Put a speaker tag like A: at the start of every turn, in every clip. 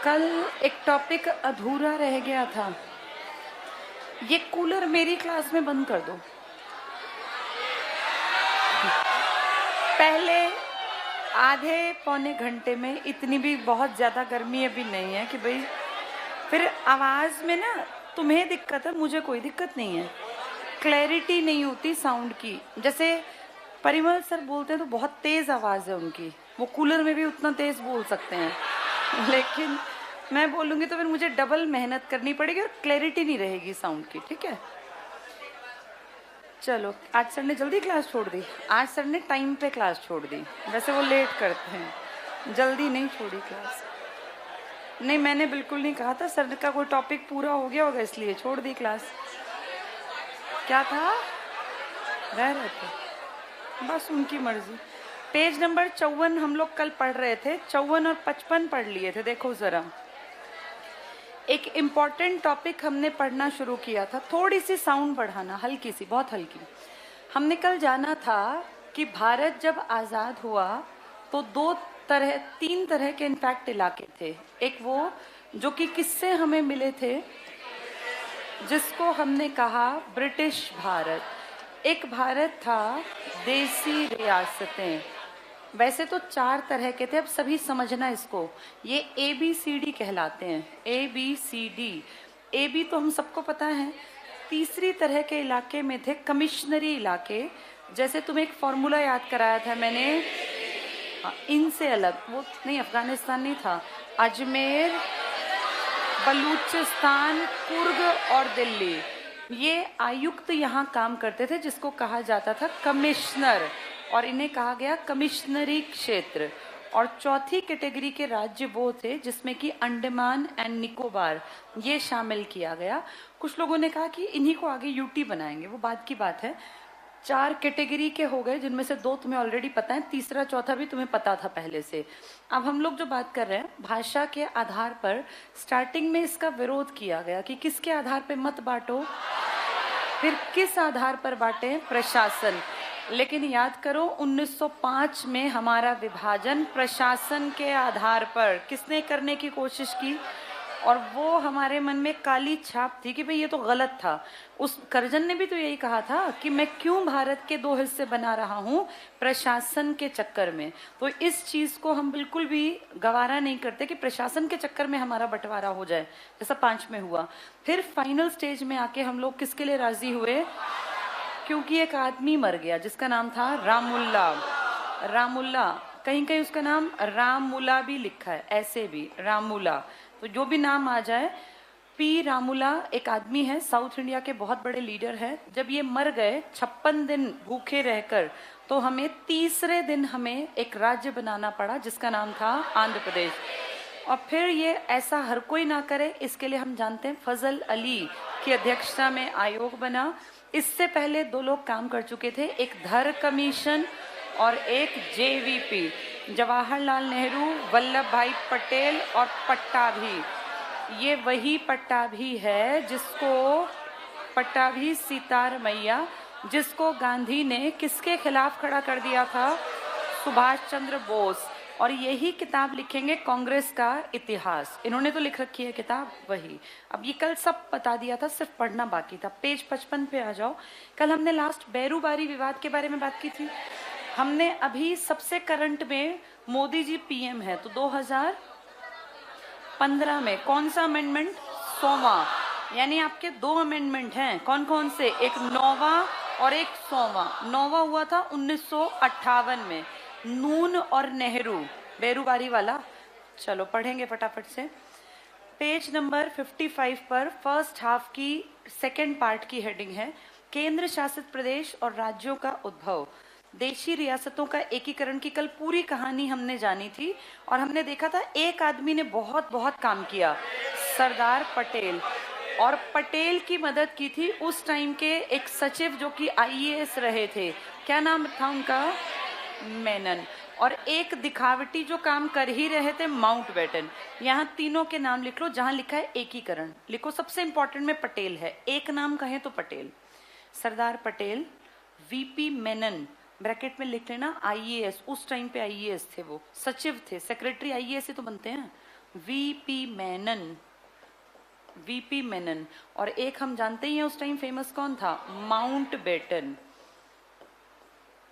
A: कल एक टॉपिक अधूरा रह गया था। ये कूलर मेरी क्लास में बंद कर दो। पहले आधे पौने घंटे में इतनी भी बहुत ज़्यादा गर्मी अभी नहीं है कि भाई फिर आवाज़ में ना तुम्हें दिक्कत है, मुझे कोई दिक्कत नहीं है। क्लैरिटी नहीं होती साउंड की। जैसे परिमल सर बोलते हैं तो बहुत तेज़ आवाज़ है उनकी, वो कूलर में भी उतना तेज़ बोल सकते हैं, लेकिन मैं बोलूँगी तो फिर मुझे डबल मेहनत करनी पड़ेगी और क्लैरिटी नहीं रहेगी साउंड की। ठीक है, चलो। आज सर ने जल्दी क्लास छोड़ दी, आज सर ने टाइम पे क्लास छोड़ दी। वैसे वो लेट करते हैं, जल्दी नहीं छोड़ी क्लास। नहीं, मैंने बिल्कुल नहीं कहा था। सर का कोई टॉपिक पूरा हो गया होगा इसलिए छोड़ दी क्लास। क्या था, रह रहे थे, बस उनकी मर्जी। पेज नंबर 54 हम लोग कल पढ़ रहे थे, 54 और 55 पढ़ लिए थे। देखो जरा, एक इम्पॉर्टेंट टॉपिक हमने पढ़ना शुरू किया था। थोड़ी सी साउंड बढ़ाना, हल्की सी, बहुत हल्की। हमने कल जाना था कि भारत जब आज़ाद हुआ तो तीन तरह के इनफैक्ट इलाके थे। एक वो जो कि किससे हमें मिले थे, जिसको हमने कहा ब्रिटिश भारत। एक भारत था देसी रियासतें। वैसे तो 4 तरह के थे, अब सभी समझना इसको। ये ABCD कहलाते हैं, ABCD। AB तो हम सबको पता है। तीसरी तरह के इलाके में थे कमिश्नरी इलाके। जैसे तुम्हें एक फॉर्मूला याद कराया था मैंने, इनसे अलग वो नहीं, अफगानिस्तान नहीं था, अजमेर, बलूचिस्तान, कुर्ग और दिल्ली। ये आयुक्त यहाँ काम करते थे, जिसको कहा जाता था कमिश्नर, और इन्हें कहा गया कमिश्नरी क्षेत्र। और चौथी कैटेगरी के राज्य वो थे जिसमें कि अंडमान एंड निकोबार ये शामिल किया गया। कुछ लोगों ने कहा कि इन्हीं को आगे यूटी बनाएंगे, वो बात की बात है। 4 कैटेगरी के हो गए, जिनमें से 2 तुम्हें ऑलरेडी पता है, तीसरा चौथा भी तुम्हें पता था पहले से। अब हम लोग जो बात कर रहे हैं, भाषा के आधार पर स्टार्टिंग में इसका विरोध किया गया कि किसके आधार पर मत बांटो, फिर किस आधार पर बांटे, प्रशासन। लेकिन याद करो 1905 में हमारा विभाजन प्रशासन के आधार पर किसने करने की कोशिश की, और वो हमारे मन में काली छाप थी कि भाई ये तो गलत था। उस करजन ने भी तो यही कहा था कि मैं क्यों भारत के 2 हिस्से बना रहा हूँ, प्रशासन के चक्कर में। तो इस चीज को हम बिल्कुल भी गवारा नहीं करते कि प्रशासन के चक्कर में हमारा बंटवारा हो जाए, जैसा 5 में हुआ। फिर फाइनल स्टेज में आके हम लोग किसके लिए राजी हुए, क्योंकि एक आदमी मर गया जिसका नाम था रामुल्ला। रामुल्ला, कहीं कहीं उसका नाम रामुला भी लिखा है, ऐसे भी रामुला। तो जो भी नाम आ जाए, पी रामुला एक आदमी है, साउथ इंडिया के बहुत बड़े लीडर है। जब ये मर गए 56 दिन भूखे रहकर, तो हमें तीसरे दिन हमें एक राज्य बनाना पड़ा जिसका नाम था आंध्र प्रदेश। और फिर ये ऐसा हर कोई ना करे, इसके लिए हम जानते हैं फजल अली की अध्यक्षता में आयोग बना। इससे पहले 2 लोग काम कर चुके थे, एक धर कमीशन और एक JVP, जवाहरलाल नेहरू, वल्लभ भाई पटेल और पट्टाभी। ये वही पट्टाभी है जिसको, पट्टाभी सीतार मैया, जिसको गांधी ने किसके खिलाफ खड़ा कर दिया था, सुभाष चंद्र बोस। और यही किताब लिखेंगे कांग्रेस का इतिहास। इन्होंने तो लिख रखी है किताब वही। अब ये कल सब बता दिया था, सिर्फ पढ़ना बाकी था। पेज 55 पे आ जाओ। कल हमने लास्ट बैरूबारी विवाद के बारे में बात की थी। हमने अभी सबसे करंट में मोदी जी PM है, तो 2015 में कौन सा अमेंडमेंट, 100वां। यानी आपके 2 अमेंडमेंट हैं, कौन कौन से, एक 9वां और एक 100वां। 9वां हुआ था 1958 में, नून और नेहरू, बैरूबारी वाला। चलो पढ़ेंगे फटाफट से। पेज नंबर 55 पर फर्स्ट हाफ की सेकेंड पार्ट की हेडिंग है, केंद्र शासित प्रदेश और राज्यों का उद्भव, देशी रियासतों का एकीकरण की कल पूरी कहानी हमने जानी थी। और हमने देखा था एक आदमी ने बहुत बहुत काम किया, सरदार पटेल। और पटेल की मदद की थी उस टाइम के एक सचिव जो कि IAS रहे थे, क्या नाम था उनका, मेनन। और एक दिखावटी जो काम कर ही रहे थे, माउंटबेटन। यहाँ तीनों के नाम लिख लो, जहां लिखा है एकीकरण लिखो। सबसे इंपॉर्टेंट में पटेल है, एक नाम कहें तो पटेल, सरदार पटेल। VP मेनन, ब्रैकेट में लिख लेना, IAS, उस टाइम पे IAS थे, वो सचिव थे, सेक्रेटरी IAS ही तो बनते हैं, वीपी मेनन, वीपी मेनन। और एक हम जानते ही हैं उस टाइम फेमस कौन था, माउंटबेटन।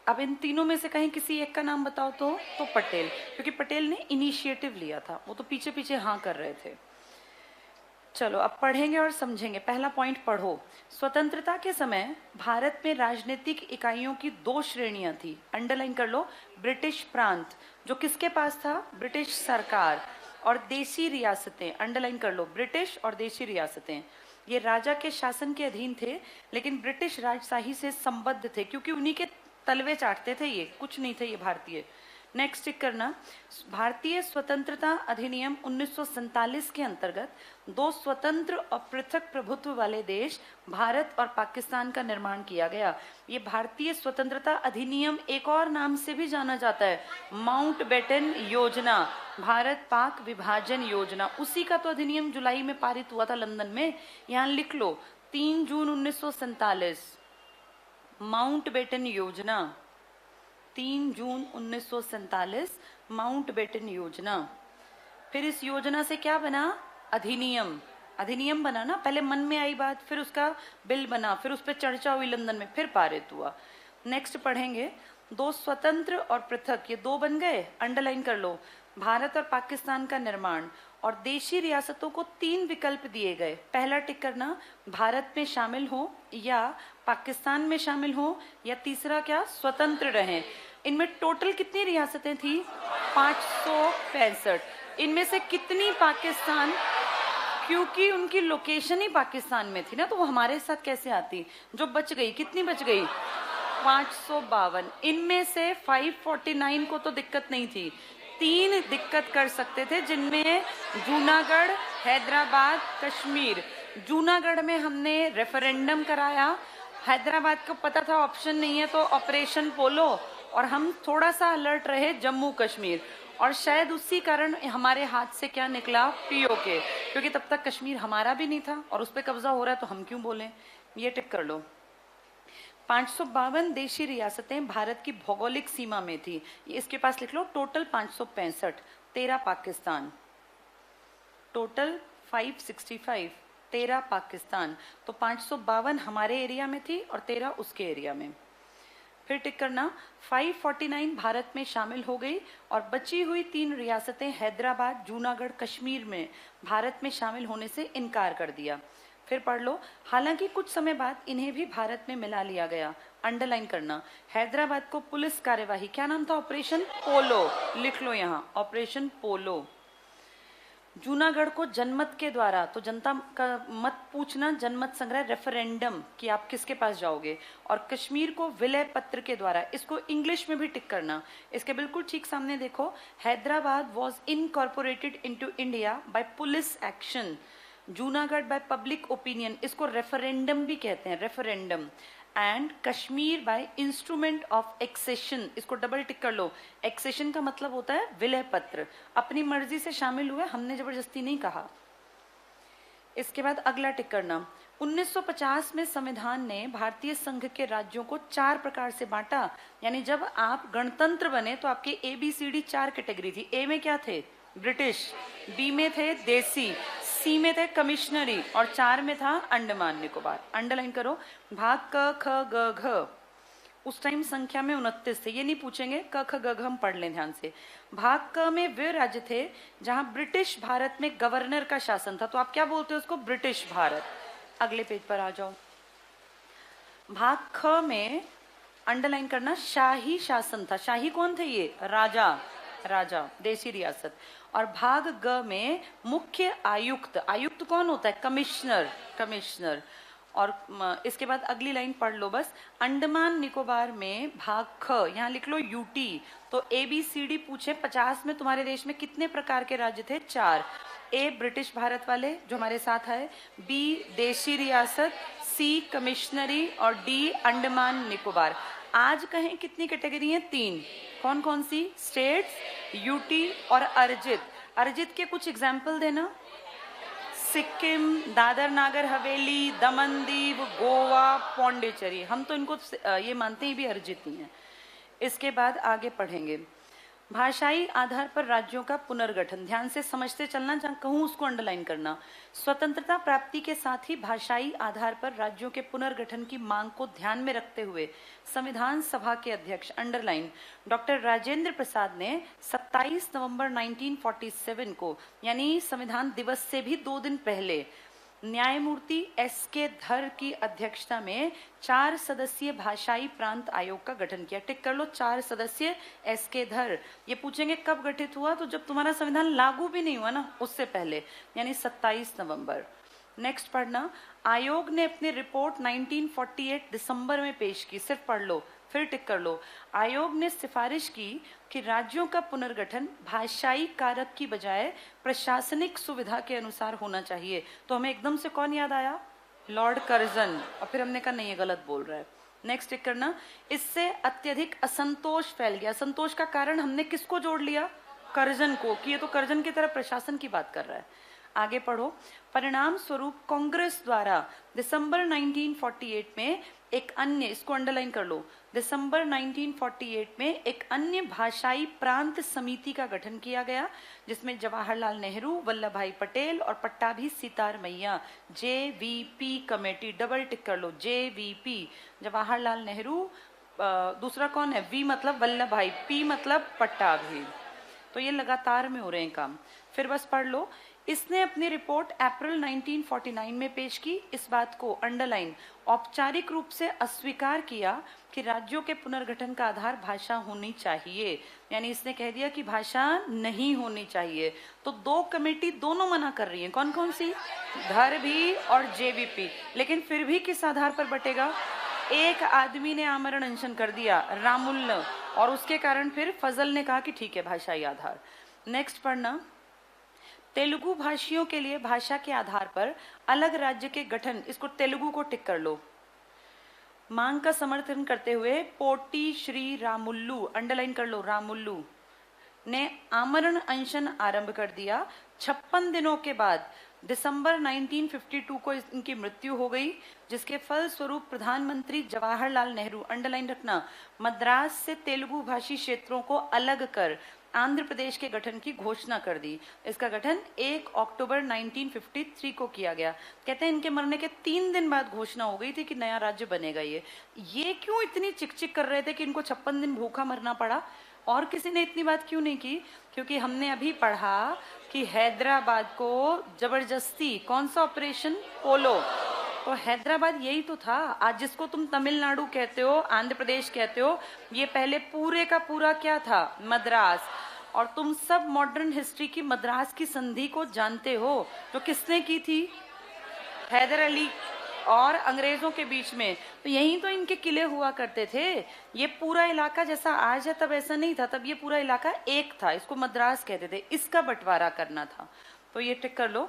A: अब इन तीनों में से कहीं किसी एक का नाम बताओ तो पटेल, क्योंकि पटेल ने इनिशिएटिव लिया था, वो तो पीछे पीछे हाँ कर रहे थे। चलो अब पढ़ेंगे और समझेंगे। पहला पॉइंट पढ़ो। स्वतंत्रता के समय भारत में राजनीतिक इकाइयों की दो श्रेणियां थी, अंडरलाइन कर लो। ब्रिटिश प्रांत, जो किसके पास था, ब्रिटिश सरकार, और देशी रियासतें, अंडरलाइन कर लो, ब्रिटिश और देशी रियासतें। ये राजा के शासन के अधीन थे, लेकिन ब्रिटिश राजशाही से संबद्ध थे, क्योंकि उन्हीं के तलवे चाटते थे, ये कुछ नहीं थे ये भारतीय। नेक्स्ट टिक करना। भारतीय स्वतंत्रता अधिनियम 1947 के अंतर्गत दो स्वतंत्र और पृथक प्रभुत्व वाले देश भारत और पाकिस्तान का निर्माण किया गया। ये भारतीय स्वतंत्रता अधिनियम एक और नाम से भी जाना जाता है, माउंटबेटन योजना, भारत पाक विभाजन योजना। उसी का तो अधिनियम जुलाई में पारित हुआ था लंदन में। यहाँ लिख लो 3 जून 1947, माउंटबेटन योजना, 3 जून 1947 माउंटबेटन योजना। फिर इस योजना से क्या बना, अधिनियम, अधिनियम बना ना, पहले मन में आई बात, फिर उसका बिल बना, फिर उस पर चर्चा हुई लंदन में, फिर पारित हुआ। नेक्स्ट पढ़ेंगे। दो स्वतंत्र और पृथक, ये दो बन गए, अंडरलाइन कर लो। भारत और पाकिस्तान का निर्माण, और देशी रियासतों को 3 विकल्प दिए गए। पहला टिक करना, भारत में शामिल हो, या पाकिस्तान में शामिल हो, या तीसरा क्या, स्वतंत्र रहें। इनमें टोटल कितनी रियासतें थी, 565। इनमें से कितनी पाकिस्तान, क्योंकि उनकी लोकेशन ही पाकिस्तान में थी ना, तो वो हमारे साथ कैसे आती। जो बच गई, कितनी बच गई, 552। इनमें से 549 को तो दिक्कत नहीं थी, 3 दिक्कत कर सकते थे, जिनमें जूनागढ़, हैदराबाद, कश्मीर। जूनागढ़ में हमने रेफरेंडम कराया, हैदराबाद को पता था ऑप्शन नहीं है तो ऑपरेशन पोलो, और हम थोड़ा सा अलर्ट रहे जम्मू कश्मीर, और शायद उसी कारण हमारे हाथ से क्या निकला, पीओके, क्योंकि तब तक कश्मीर हमारा भी नहीं था और उस पर कब्जा हो रहा है तो हम क्यों बोलें। ये टिक कर लो। 552 देशी रियासतें भारत की भौगोलिक सीमा में थी, इसके पास लिख लो टोटल 565, 13 पाकिस्तान, टोटल 565, 13 पाकिस्तान। तो 552 हमारे एरिया में थी और 13 उसके एरिया में। फिर टिक करना, 549 भारत में शामिल हो गई, और बची हुई 3 रियासतें हैदराबाद, जूनागढ़, कश्मीर में भारत में शामिल होने से इनकार कर दिया। फिर पढ़ लो। हालांकि कुछ समय बाद इन्हें भी भारत में मिला लिया गया, अंडरलाइन करना। हैदराबाद को पुलिस कार्यवाही, क्या नाम था, ऑपरेशन पोलो, लिख लो यहाँ, ऑपरेशन पोलो। जूनागढ़ को जनमत के द्वारा, तो जनता का मत पूछना, जनमत संग्रह, रेफरेंडम, कि आप किसके पास जाओगे। और कश्मीर को विलय पत्र के द्वारा, इसको इंग्लिश में भी टिक करना। इसके बिल्कुल ठीक सामने देखो, Hyderabad was incorporated into India by police action, Junagadh by public opinion, इसको रेफरेंडम भी कहते हैं, referendum. And Kashmir by instrument of accession, इसको डबल टिक कर लो। एक्सेशन का मतलब होता है विलय पत्र, अपनी मर्जी से शामिल हुए, हमने जबरदस्ती नहीं कहा। इसके बाद अगला टिक करना। 1950 में संविधान ने भारतीय संघ के राज्यों को 4 प्रकार से बांटा, यानी जब आप गणतंत्र बने तो आपके ABCD 4 कैटेगरी थी। ए में क्या थे, ब्रिटिश, बी में थे देसी, सी में थे कमिश्नरी, और 4 में था अंडमान निकोबार। अंडरलाइन करो। भाग क ख ग घ, उस टाइम संख्या में 29 थे, ये नहीं पूछेंगे, क ख ग घ हम पढ़ लें ध्यान से। भाग क में वे राज्य थे जहां ब्रिटिश भारत में गवर्नर का शासन था, तो आप क्या बोलते हो उसको, ब्रिटिश भारत। अगले पेज पर आ जाओ। भाग ख में अंडरलाइन करना, शाही शासन था। शाही कौन थे, ये राजा, राजा, देशी रियासत। और भाग ग में मुख्य आयुक्त, आयुक्त कौन होता है, कमिश्नर, कमिश्नर। और इसके बाद अगली लाइन पढ़ लो बस। अंडमान निकोबार में भाग ख, यहाँ लिख लो UT। तो ABCD पूछे 50 में तुम्हारे देश में कितने प्रकार के राज्य थे, 4। A ब्रिटिश भारत वाले जो हमारे साथ आए, B देशी रियासत, C कमिश्नरी, और D अंडमान निकोबार। आज कहें कितनी कैटेगरी है, 3। कौन कौन सी, स्टेट्स, UT और अर्जित। अर्जित के कुछ एग्जाम्पल देना, सिक्किम, दादर नागर हवेली, दमन दीव, गोवा, पौंडीचेरी। हम तो इनको ये मानते हैं भी अर्जित ही हैं। इसके बाद आगे पढ़ेंगे। भाषाई आधार पर राज्यों का पुनर्गठन, ध्यान से समझते चलना, जहां कहूं उसको अंडरलाइन करना। स्वतंत्रता प्राप्ति के साथ ही भाषाई आधार पर राज्यों के पुनर्गठन की मांग को ध्यान में रखते हुए संविधान सभा के अध्यक्ष, अंडरलाइन, डॉक्टर राजेंद्र प्रसाद ने 27 नवंबर 1947 को, यानी संविधान दिवस से भी 2 दिन पहले, न्यायमूर्ति एस.के. धर की अध्यक्षता में 4 सदस्यीय भाषाई प्रांत आयोग का गठन किया। टिक कर लो, 4 सदस्य एस.के. धर। ये पूछेंगे कब गठित हुआ, तो जब तुम्हारा संविधान लागू भी नहीं हुआ ना, उससे पहले, यानी 27 नवंबर। नेक्स्ट पढ़ना, आयोग ने अपनी रिपोर्ट 1948 दिसंबर में पेश की। सिर्फ पढ़ लो, फिर टिक कर लो। आयोग ने सिफारिश की कि राज्यों का पुनर्गठन भाषाई कारक की बजाय प्रशासनिक सुविधा के अनुसार होना चाहिए। तो हमें एकदम से कौन याद आया? Lord Curzon. और फिर हमने कहा नहीं, ये गलत बोल रहा है। नेक्स्ट टिक करना, इससे अत्यधिक असंतोष फैल गया। असंतोष का कारण हमने किसको जोड़ लिया? कर्जन को, कि ये तो कर्जन की तरह प्रशासन की बात कर रहा है। आगे पढ़ो, परिणाम स्वरूप कांग्रेस द्वारा दिसंबर 1948 में एक अन्य, इसको अंडरलाइन कर लो, दिसंबर 1948 में एक अन्य भाषाई प्रांत समिति का गठन किया गया, जिसमें जवाहरलाल नेहरू, वल्लभ भाई पटेल और पट्टाभी सितार मैया, JVP कमेटी, डबल टिक कर लो, JVP, जवाहरलाल नेहरू, दूसरा कौन है? V मतलब वल्लभ भाई, P मतलब पट्टाभी। तो ये लगातार में हो रहे हैं काम। फिर बस पढ़ लो, इसने अपनी रिपोर्ट अप्रैल 1949 में पेश की। इस बात को अंडरलाइन, औपचारिक रूप से अस्वीकार किया कि राज्यों के पुनर्गठन का आधार भाषा होनी चाहिए, यानी इसने कह दिया कि भाषा नहीं होनी चाहिए। तो 2 कमेटी दोनों मना कर रही हैं, कौन कौन सी? धर भी और JVP। लेकिन फिर भी किस आधार पर बटेगा? एक आदमी ने आमरण अनशन कर दिया, रामुल, और उसके कारण फिर फजल ने कहा कि ठीक है, भाषाई आधार। नेक्स्ट पढ़ना, तेलुगु भाषियों के लिए भाषा के आधार पर अलग राज्य के गठन, इसको तेलुगु को टिक कर लो, मांग का समर्थन करते हुए पोटी श्री रामुल्लू, अंडरलाइन कर लो, रामुल्लू ने आमरण अनशन आरंभ कर दिया। 56 दिनों के बाद दिसंबर 1952 को इनकी मृत्यु हो गई, जिसके फल स्वरूप प्रधानमंत्री जवाहरलाल नेहरू, अंडरलाइन रखना, मद्रास से तेलुगु भाषी क्षेत्रों को अलग कर आंध्र प्रदेश के गठन की घोषणा कर दी। इसका गठन 1 अक्टूबर 1953 को किया गया। कहते हैं इनके मरने के 3 दिन बाद घोषणा हो गई थी कि नया राज्य बनेगा। ये क्यों इतनी चिकचिक कर रहे थे कि इनको 56 दिन भूखा मरना पड़ा? और किसी ने इतनी बात क्यों नहीं की? क्योंकि हमने अभी पढ़ा कि हैदराबाद को जबरदस्ती, कौन सा ऑपरेशन? पोलो। तो हैदराबाद यही तो था। आज जिसको तुम तमिलनाडु कहते हो, आंध्र प्रदेश कहते हो, ये पहले पूरे का पूरा क्या था? मद्रास। और तुम सब मॉडर्न हिस्ट्री की मद्रास की संधि को जानते हो, जो किसने की थी? हैदर अली और अंग्रेजों के बीच में। तो यहीं तो इनके किले हुआ करते थे। ये पूरा इलाका जैसा आज है तब ऐसा नहीं था, तब ये पूरा इलाका एक था, इसको मद्रास कहते थे, इसका बंटवारा करना था। तो ये टिक कर लो।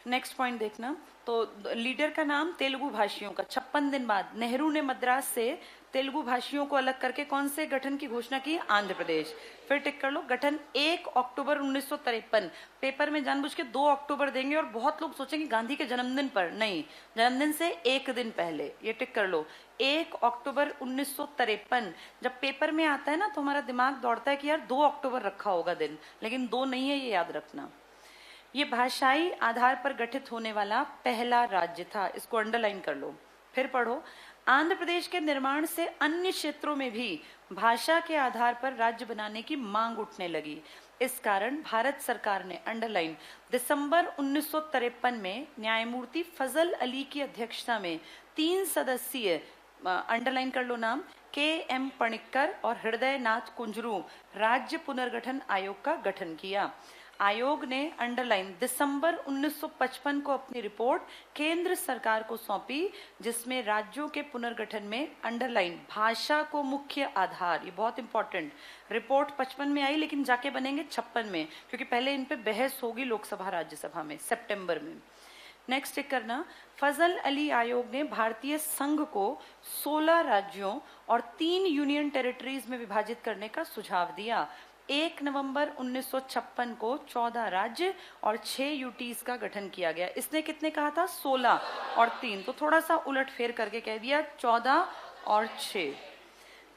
A: नेक्स्ट पॉइंट देखना, तो लीडर का नाम तेलुगु भाषियों का। 56 दिन बाद नेहरू ने मद्रास से तेलुगु भाषियों को अलग करके कौन से गठन की घोषणा की? आंध्र प्रदेश। फिर टिक कर लो, गठन 1 अक्टूबर 1953। पेपर में जानबूझ के 2 अक्टूबर देंगे और बहुत लोग सोचेंगे गांधी के जन्मदिन पर, नहीं, जन्मदिन से 1 दिन पहले। ये टिक कर लो, 1 अक्टूबर 1953। जब पेपर में आता है ना तो हमारा दिमाग दौड़ता है कि यार 2 अक्टूबर रखा होगा दिन, लेकिन 2 नहीं है, ये याद रखना। ये भाषाई आधार पर गठित होने वाला पहला राज्य था, इसको अंडरलाइन कर लो। फिर पढ़ो, आंध्र प्रदेश के निर्माण से अन्य क्षेत्रों में भी भाषा के आधार पर राज्य बनाने की मांग उठने लगी। इस कारण भारत सरकार ने, अंडरलाइन, दिसंबर 1953 में न्यायमूर्ति फजल अली की अध्यक्षता में 3 सदस्यीय, अंडरलाइन कर लो नाम, KM पणिक्कर और हृदय नाथ कुंजरू राज्य पुनर्गठन आयोग का गठन किया। आयोग ने, अंडरलाइन, दिसंबर 1955 को अपनी रिपोर्ट केंद्र सरकार को सौंपी, जिसमें राज्यों के पुनर्गठन में, अंडरलाइन, भाषा को मुख्य आधार, ये बहुत इंपॉर्टेंट, रिपोर्ट 55 में आई लेकिन जाके बनेंगे 56 में, क्योंकि पहले इन पे बहस होगी लोकसभा राज्यसभा में सितंबर में। नेक्स्ट टिक करना, फजल अली आयोग ने भारतीय संघ को 16 राज्यों और 3 यूनियन टेरिटरीज में विभाजित करने का सुझाव दिया। 1 नवंबर 1956 को 14 राज्य और 6 यूटीज का गठन किया गया। इसने कितने कहा था? 16 और 3, तो थोड़ा सा उलट फेर करके कह दिया 14 और 6।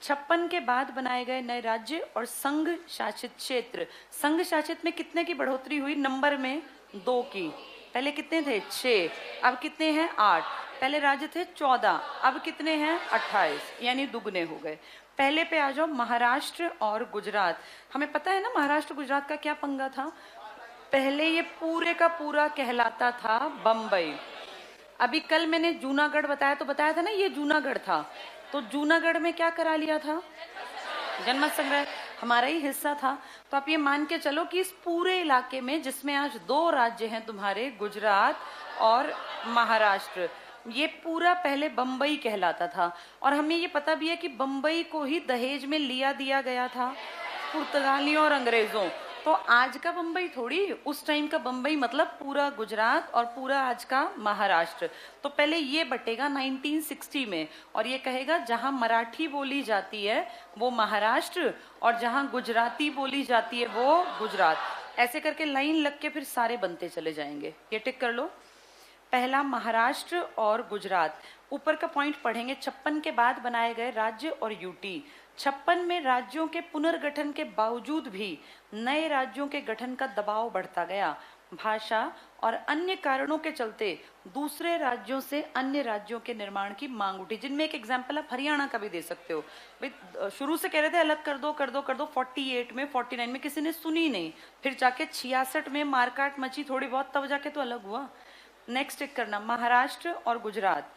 A: 56 के बाद बनाए गए नए राज्य और संघ शासित क्षेत्र। संघ शासित में कितने की बढ़ोतरी हुई? नंबर में 2 की। पहले कितने थे? 6, अब कितने हैं? 8। पहले राज्य थे 14, अब कितने हैं? 28, यानी दुगने हो गए। पहले पे आ जाओ, महाराष्ट्र और गुजरात। हमें पता है ना महाराष्ट्र गुजरात का क्या पंगा था? पहले ये पूरे का पूरा कहलाता था बम्बई। अभी कल मैंने जूनागढ़ बताया, तो बताया था ना ये जूनागढ़ था। तो जूनागढ़ में क्या करा लिया था? जनमत संग्रह, हमारा ही हिस्सा था। तो आप ये मान के चलो कि इस पूरे इलाके में, जिसमें आज 2 राज्य हैं तुम्हारे, गुजरात और महाराष्ट्र, ये पूरा पहले बम्बई कहलाता था। और हमें ये पता भी है कि बम्बई को ही दहेज में लिया दिया गया था पुर्तगालियों और अंग्रेजों। तो आज का बम्बई थोड़ी, उस टाइम का बम्बई मतलब पूरा गुजरात और पूरा आज का महाराष्ट्र। तो पहले ये बटेगा 1960 में, और ये कहेगा जहां मराठी बोली जाती है वो महाराष्ट्र और जहां गुजराती बोली जाती है वो गुजरात। ऐसे करके लाइन लग के फिर सारे बनते चले जाएंगे। ये टिक कर लो। पहला महाराष्ट्र और गुजरात। ऊपर का पॉइंट पढ़ेंगे, 56 के बाद बनाए गए राज्य और यूटी। 56 में राज्यों के पुनर्गठन के बावजूद भी नए राज्यों के गठन का दबाव बढ़ता गया। भाषा और अन्य कारणों के चलते दूसरे राज्यों से अन्य राज्यों के निर्माण की मांग उठी, जिनमें एक एग्जाम्पल आप हरियाणा का भी दे सकते हो। भाई शुरू से कह रहे थे अलग कर दो कर दो कर दो, 48 में 49 में किसी ने सुनी नहीं, फिर जाके 66 में मारकाट मची थोड़ी बहुत, तब जाके तो अलग हुआ। नेक्स्ट टिक करना, महाराष्ट्र और गुजरात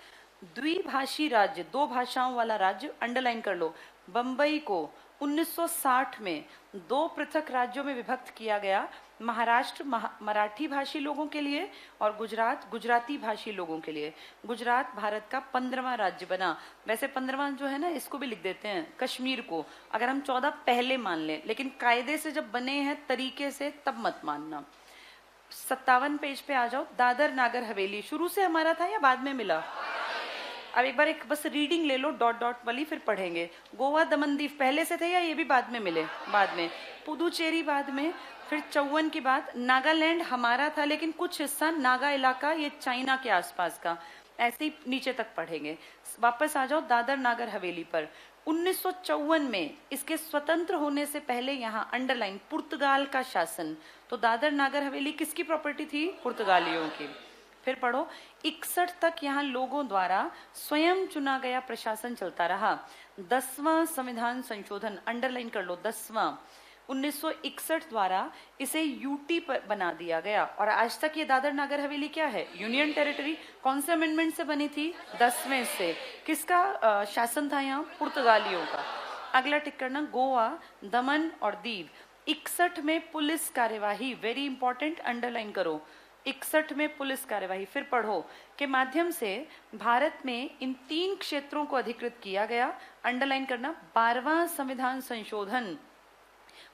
A: द्विभाषी राज्य, 2 भाषाओं वाला राज्य। अंडरलाइन कर लो। बंबई को 1960 में 2 पृथक राज्यों में विभक्त किया गया। महाराष्ट्र मराठी भाषी लोगों के लिए और गुजरात गुजराती भाषी लोगों के लिए। गुजरात भारत का 15वां राज्य बना। वैसे 15वां जो है ना, इसको भी लिख देते हैं कश्मीर को, अगर हम 14 पहले मान लें, लेकिन कायदे से जब बने हैं तरीके से तब मत मानना। 57 पेज पे आ जाओ। दादर नागर हवेली शुरू से हमारा था या बाद में मिला? अब एक बार एक बस रीडिंग ले लो डॉट डॉट वाली, फिर पढ़ेंगे। गोवा दमन दीव पहले से थे या ये भी बाद में मिले? बाद में। पुदुचेरी बाद में, फिर 54 की बात। नागालैंड हमारा था, लेकिन कुछ हिस्सा नागा इलाका ये चाइना के आसपास का, ऐसे ही नीचे तक पढ़ेंगे। वापस आ जाओ दादर नागर हवेली पर। 1954 में इसके स्वतंत्र होने से पहले यहाँ अंडरलाइन पुर्तगाल का शासन। तो दादर नागर हवेली किसकी प्रॉपर्टी थी? पुर्तगालियों की। फिर पढ़ो, 61 तक यहाँ लोगों द्वारा स्वयं चुना गया प्रशासन चलता रहा। 10वां संविधान संशोधन, अंडरलाइन कर लो, 10वां, 1961 द्वारा इसे यूटी पर बना दिया गया। और आज तक ये दादर नागर हवेली क्या है? Union territory. कौन से अमेंडमेंट से बनी थी? 10वें से। किसका शासन था यहाँ? पुर्तगालियों का। अगला टिक करना, गोवा दमन और दीव। 61 में पुलिस कार्यवाही, वेरी इंपॉर्टेंट, अंडरलाइन करो। 61 में पुलिस कार्यवाही, फिर पढ़ो, के माध्यम से भारत में इन 3 क्षेत्रों को अधिकृत किया गया। अंडरलाइन करना, 12वां संविधान संशोधन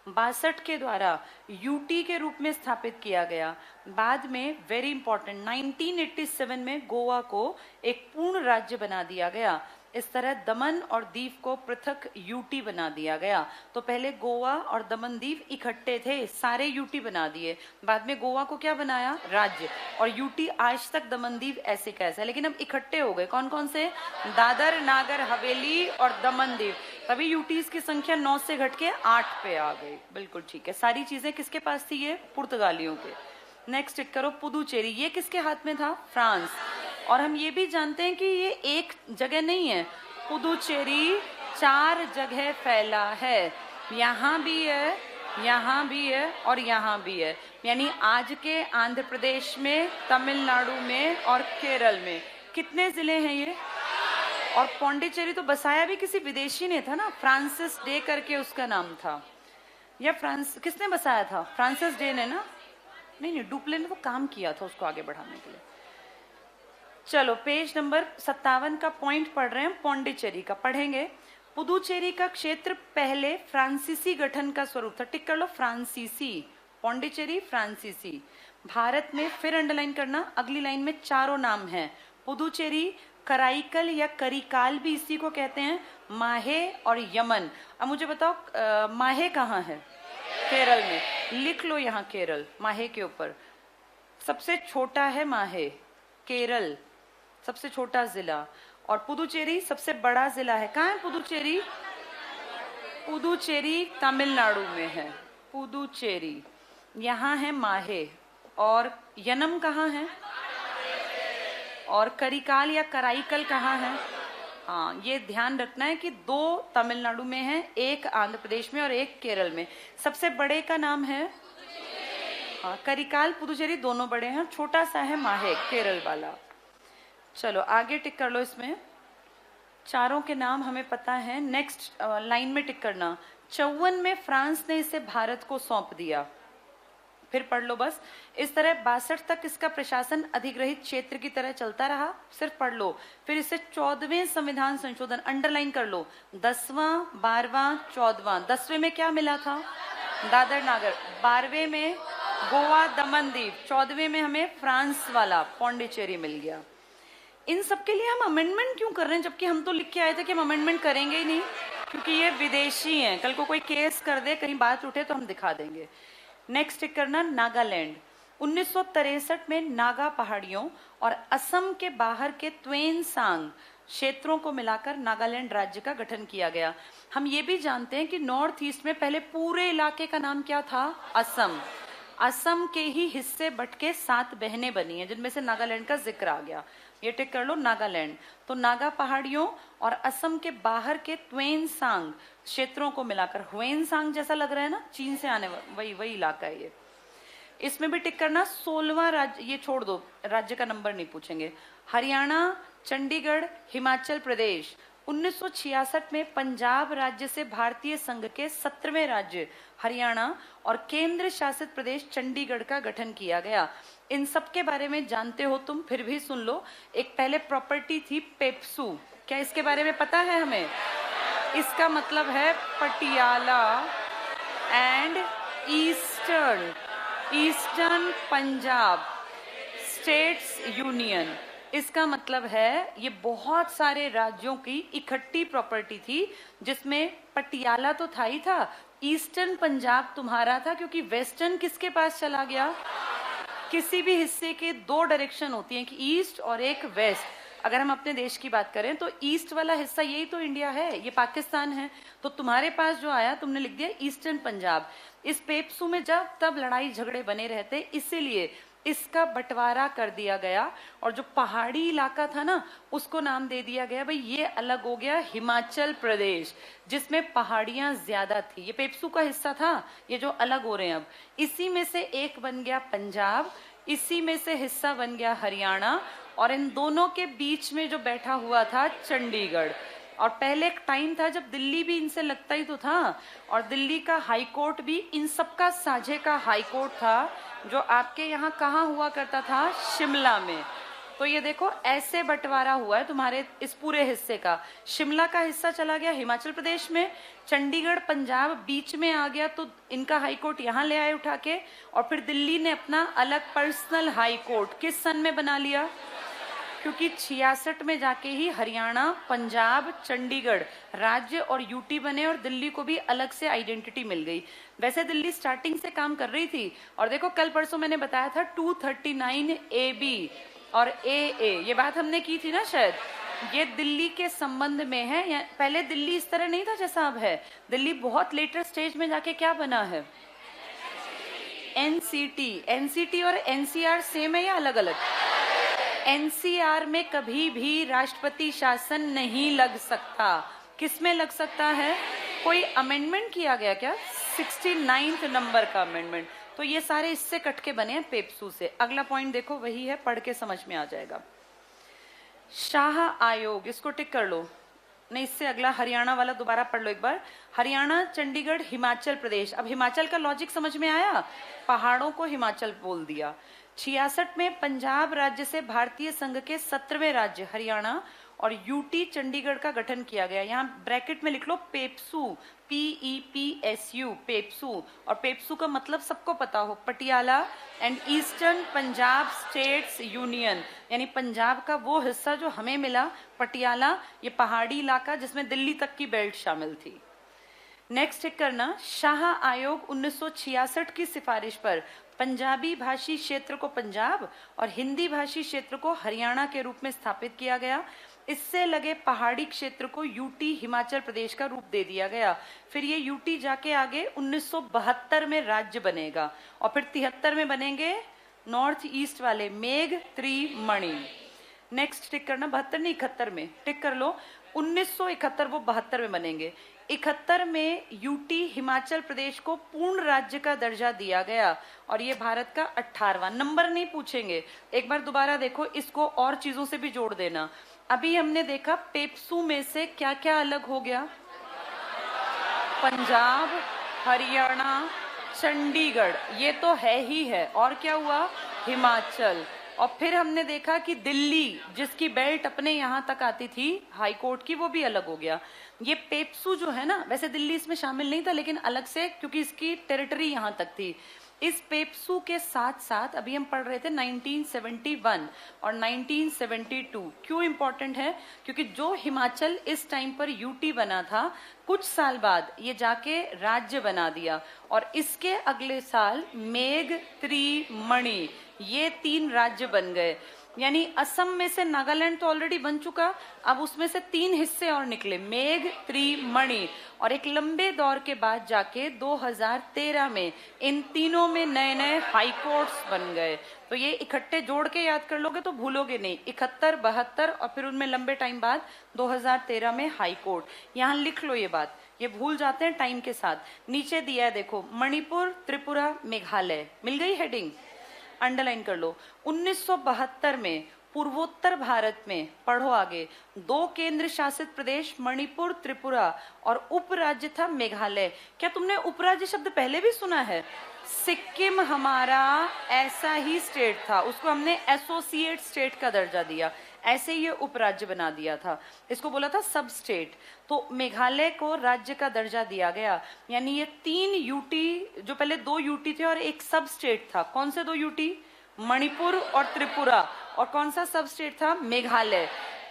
A: 62 के द्वारा यूटी के रूप में स्थापित किया गया। बाद में वेरी इंपॉर्टेंट, 1987 में गोवा को एक पूर्ण राज्य बना दिया गया। इस तरह दमन और दीव को पृथक यूटी बना दिया गया। तो पहले गोवा और दमन दीव इकट्ठे थे, सारे यूटी बना दिए। बाद में गोवा को क्या बनाया? राज्य। और यूटी आज तक दमन दीव ऐसे कैसे, लेकिन अब इकट्ठे हो गए। कौन कौन से? दादर नागर हवेली और दमन दीव। तभी यूटीज की संख्या 9 से घट के 8 पे आ गई। बिल्कुल ठीक है। सारी चीजें किसके पास थी? ये पुर्तगालियों के। नेक्स्ट टिक करो, पुदुचेरी। ये किसके हाथ में था? फ्रांस। और हम ये भी जानते हैं कि ये एक जगह नहीं है, पुदुचेरी 4 जगह फैला है। यहाँ भी है, यहाँ भी है और यहाँ भी है। यानी आज के आंध्र प्रदेश में, तमिलनाडु में और केरल में कितने जिले हैं ये? और पौंडीचेरी तो बसाया भी किसी विदेशी ने था ना, फ्रांसिस डे करके उसका नाम था। या फ्रांस किसने बसाया था? फ्रांसिस डे ने ना? नहीं, डुप्ले ने तो काम किया था उसको आगे बढ़ाने के लिए। चलो पेज नंबर 57 का पॉइंट पढ़ रहे हैं, पौंडीचेरी का पढ़ेंगे। पुदुचेरी का क्षेत्र पहले फ्रांसीसी गठन का स्वरूप था। टिक कर लो, फ्रांसीसी। पौंडीचेरी फ्रांसीसी। भारत में, फिर अंडरलाइन करना, अगली लाइन में 4 नाम हैं। पुदुचेरी, कराईकल या करिकाल भी इसी को कहते हैं, माहे और यमन। अब मुझे बताओ माहे कहाँ है? केरल में। लिख लो यहाँ केरल, माहे के ऊपर। सबसे छोटा है माहे, केरल सबसे छोटा जिला, और पुदुचेरी सबसे बड़ा जिला है। कहाँ है पुदुचेरी? पुदुचेरी तमिलनाडु में है, पुदुचेरी। यहाँ है माहे। और यनम कहाँ है? और करिकाल या कराईकल कहाँ है? हाँ, ये ध्यान रखना है कि 2 तमिलनाडु में है, 1 आंध्र प्रदेश में और 1 केरल में। सबसे बड़े का नाम है, हाँ, करिकाल पुदुचेरी दोनों बड़े हैं, छोटा सा है माहे केरल वाला। चलो आगे टिक कर लो। इसमें चारों के नाम हमें पता है। नेक्स्ट लाइन में टिक करना। 54 में फ्रांस ने इसे भारत को सौंप दिया। फिर पढ़ लो बस। इस तरह 62 तक इसका प्रशासन अधिग्रहित क्षेत्र की तरह चलता रहा। सिर्फ पढ़ लो। फिर इसे 14वें संविधान संशोधन अंडरलाइन कर लो। 10वां, 12वां, 14वां। 10वें में क्या मिला था? दादर नागर। 12वें में गोवा दमन द्वीप। 14वें में हमें फ्रांस वाला पौंडीचेरी मिल गया। इन सब के लिए हम अमेंडमेंट क्यों कर रहे हैं, जबकि हम तो लिख के आए थे कि हम अमेंडमेंट करेंगे ही नहीं, क्योंकि ये विदेशी हैं। कल को कोई केस कर दे, कहीं बात उठे तो हम दिखा देंगे। नेक्स्ट टिक करना, नागालैंड। 1963 में नागा पहाड़ियों और असम के बाहर के त्वेनसांग क्षेत्रों को मिलाकर नागालैंड राज्य का गठन किया गया। हम ये भी जानते हैं कि नॉर्थ ईस्ट में पहले पूरे इलाके का नाम क्या था? असम। असम के ही हिस्से बट के 7 बहनें बनी हैं, जिनमें से नागालैंड का जिक्र आ गया। ये टिक कर लो, नागालैंड। तो नागा पहाड़ियों और असम के बाहर के त्वेनसांग क्षेत्रों को मिलाकर, ह्वेनसांग जैसा लग रहा है ना, चीन से आने वही इलाका है ये। इसमें भी टिक करना। 16वां राज्य, ये छोड़ दो, राज्य का नंबर नहीं पूछेंगे। हरियाणा, चंडीगढ़, हिमाचल प्रदेश। 1966 में पंजाब राज्य से भारतीय संघ के 17वें राज्य हरियाणा और केंद्र शासित प्रदेश चंडीगढ़ का गठन किया गया। इन सब के बारे में जानते हो तुम, फिर भी सुन लो। एक पहले प्रॉपर्टी थी पेप्सू। क्या इसके बारे में पता है हमें? इसका मतलब है Patiala and eastern Punjab states union. इसका मतलब है ये बहुत सारे राज्यों की इकट्ठी प्रॉपर्टी थी, जिसमें पटियाला तो था ही था, ईस्टर्न पंजाब तुम्हारा था, क्योंकि वेस्टर्न किसके पास चला गया? किसी भी हिस्से के 2 डायरेक्शन होती हैं, कि ईस्ट और एक वेस्ट। अगर हम अपने देश की बात करें तो ईस्ट वाला हिस्सा यही तो इंडिया है, ये पाकिस्तान है। तो तुम्हारे पास जो आया, तुमने लिख दिया ईस्टर्न पंजाब। इस पेप्सू में जब तब लड़ाई झगड़े बने रहते, इसीलिए इसका बंटवारा कर दिया गया। और जो पहाड़ी इलाका था ना, उसको नाम दे दिया गया, भाई ये अलग हो गया हिमाचल प्रदेश, जिसमें पहाड़ियां ज्यादा थी। ये पेप्सू का हिस्सा था, ये जो अलग हो रहे हैं अब। इसी में से एक बन गया पंजाब, इसी में से हिस्सा बन गया हरियाणा, और इन दोनों के बीच में जो बैठा हुआ था चंडीगढ़। और पहले एक टाइम था जब दिल्ली भी इनसे लगता ही तो था, और दिल्ली का हाई कोर्ट भी इन सबका साझे का हाई कोर्ट था, जो आपके यहाँ कहाँ हुआ करता था? शिमला में। तो ये देखो, ऐसे बंटवारा हुआ है तुम्हारे इस पूरे हिस्से का। शिमला का हिस्सा चला गया हिमाचल प्रदेश में, चंडीगढ़ पंजाब बीच में आ गया, तो इनका हाई कोर्ट यहाँ ले आए उठा के। और फिर दिल्ली ने अपना अलग पर्सनल हाई कोर्ट किस सन में बना लिया? क्योंकि 66 में जाके ही हरियाणा, पंजाब, चंडीगढ़ राज्य और यूटी बने, और दिल्ली को भी अलग से आइडेंटिटी मिल गई। वैसे दिल्ली स्टार्टिंग से काम कर रही थी, और देखो कल परसों मैंने बताया था 239 AB और AA, ये बात हमने की थी ना शायद। ये दिल्ली के संबंध में है। पहले दिल्ली इस तरह नहीं था जैसा अब है। दिल्ली बहुत लेटर स्टेज में जाके क्या बना है? NCT और NCR सेम है या अलग अलग? NCR में कभी भी राष्ट्रपति शासन नहीं लग सकता। किस में लग सकता है? कोई अमेंडमेंट किया गया क्या? 69 नंबर का अमेंडमेंट। तो ये सारे इससे कट के बने हैं, पेप्सू से। अगला पॉइंट देखो, वही है, पढ़ के समझ में आ जाएगा। शाह आयोग, इसको टिक कर लो। नहीं, इससे अगला हरियाणा वाला दोबारा पढ़ लो एक बार। हरियाणा, चंडीगढ़, हिमाचल प्रदेश। अब हिमाचल का लॉजिक समझ में आया? पहाड़ों को हिमाचल बोल दिया। 66 में पंजाब राज्य से भारतीय संघ के 17वें राज्य हरियाणा और यूटी चंडीगढ़ का गठन किया गया। यहाँ ब्रैकेट में लिख लो पेप्सू, PEPSU, पेप्सू। और पेप्सू का मतलब सबको पता हो, Patiala and eastern Punjab states union, यानी पंजाब का वो हिस्सा जो हमें मिला, पटियाला, ये पहाड़ी इलाका जिसमें दिल्ली तक की बेल्ट शामिल थी। नेक्स्ट टिक करना, शाह आयोग 1966 की सिफारिश पर पंजाबी भाषी क्षेत्र को पंजाब और हिंदी भाषी क्षेत्र को हरियाणा के रूप में स्थापित किया गया। इससे लगे पहाड़ी क्षेत्र को यूटी हिमाचल प्रदेश का रूप दे दिया गया। फिर ये यूटी जाके आगे 1972 में राज्य बनेगा और फिर 73 में बनेंगे नॉर्थ ईस्ट वाले मेघ त्रिमणि। नेक्स्ट टिक करना, 72 नहीं 71 में टिक कर लो। 1971 वो 72 में बनेंगे। 71 में यूटी हिमाचल प्रदेश को पूर्ण राज्य का दर्जा दिया गया और ये भारत का 18वां। नंबर नहीं पूछेंगे, एक बार दोबारा देखो, इसको और चीजों से भी जोड़ देना। अभी हमने देखा पेप्सू में से क्या क्या अलग हो गया, पंजाब, हरियाणा, चंडीगढ़, ये तो है ही है, और क्या हुआ, हिमाचल। और फिर हमने देखा कि दिल्ली जिसकी बेल्ट अपने यहाँ तक आती थी हाई कोर्ट की, वो भी अलग हो गया। ये पेप्सू जो है ना, वैसे दिल्ली इसमें शामिल नहीं था लेकिन अलग से, क्योंकि इसकी टेरिटरी यहाँ तक थी। इस पेप्सू के साथ साथ अभी हम पढ़ रहे थे 1971 और 1972। क्यों इंपॉर्टेंट है, क्योंकि जो हिमाचल इस टाइम पर यूटी बना था, कुछ साल बाद ये जाके राज्य बना दिया और इसके अगले साल मेघ त्रिमणि, ये 3 राज्य बन गए। यानी असम में से नागालैंड तो ऑलरेडी बन चुका, अब उसमें से 3 हिस्से और निकले, मेघ त्रिमणि। और एक लंबे दौर के बाद जाके 2013 में इन तीनों में नए नए हाई कोर्ट्स बन गए। तो ये इकट्ठे जोड़ के याद कर लोगे तो भूलोगे नहीं। 71, 72 और फिर उनमें लंबे टाइम बाद 2013 में हाई कोर्ट। यहाँ लिख लो ये बात, ये भूल जाते हैं टाइम के साथ। नीचे दिया है देखो, मणिपुर, त्रिपुरा, मेघालय, मिल गई हेडिंग, अंडरलाइन कर लो। 1972 में पूर्वोत्तर भारत में, पढ़ो आगे, 2 केंद्र शासित प्रदेश मणिपुर, त्रिपुरा और उपराज्य था मेघालय। क्या तुमने उपराज्य शब्द पहले भी सुना है? सिक्किम हमारा ऐसा ही स्टेट था, उसको हमने एसोसिएट स्टेट का दर्जा दिया, ऐसे ये उपराज्य बना दिया था, इसको बोला था सब स्टेट। तो मेघालय को राज्य का दर्जा दिया गया। यानी ये 3 यूटी, जो पहले 2 यूटी थे और एक सब स्टेट था। कौन से 2 यूटी? मणिपुर और त्रिपुरा। और कौन सा सब स्टेट था? मेघालय।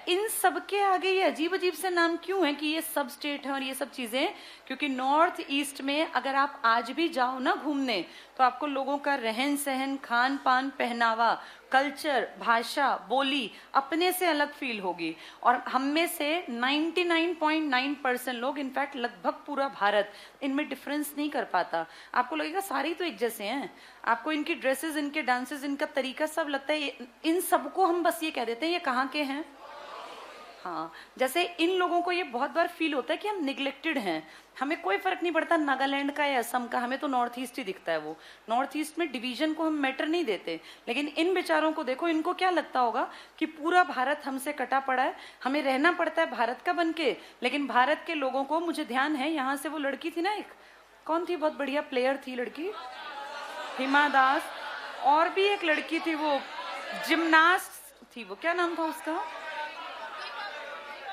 A: इन सब के आगे ये अजीब अजीब से नाम क्यों है कि ये सब स्टेट है और ये सब चीजें? क्योंकि नॉर्थ ईस्ट में अगर आप आज भी जाओ ना घूमने, तो आपको लोगों का रहन सहन, खान पान, पहनावा, कल्चर, भाषा, बोली अपने से अलग फील होगी। और हम में से 99.9% लोग, इनफैक्ट लगभग पूरा भारत, इनमें डिफरेंस नहीं कर पाता। आपको लगेगा सारी तो एक जैसे हैं, आपको इनकी ड्रेसेस, इनके डांसेस, इनका तरीका सब लगता है इन सबको हम बस ये कह देते हैं ये कहाँ के हैं। हाँ, जैसे इन लोगों को ये बहुत बार फील होता है कि हम निग्लेक्टेड हैं, हमें कोई फर्क नहीं पड़ता नागालैंड का या असम का, हमें तो नॉर्थ ईस्ट ही दिखता है। वो नॉर्थ ईस्ट में डिवीजन को हम मैटर नहीं देते, लेकिन इन बेचारों को देखो, इनको क्या लगता होगा कि पूरा भारत हमसे कटा पड़ा है, हमें रहना पड़ता है भारत का बनके। लेकिन भारत के लोगों को, मुझे ध्यान है यहाँ से वो लड़की थी ना, एक कौन थी, बहुत बढ़िया प्लेयर थी लड़की, हिमा दास, और भी एक लड़की थी वो जिम्नास्ट थी, वो क्या नाम था उसका,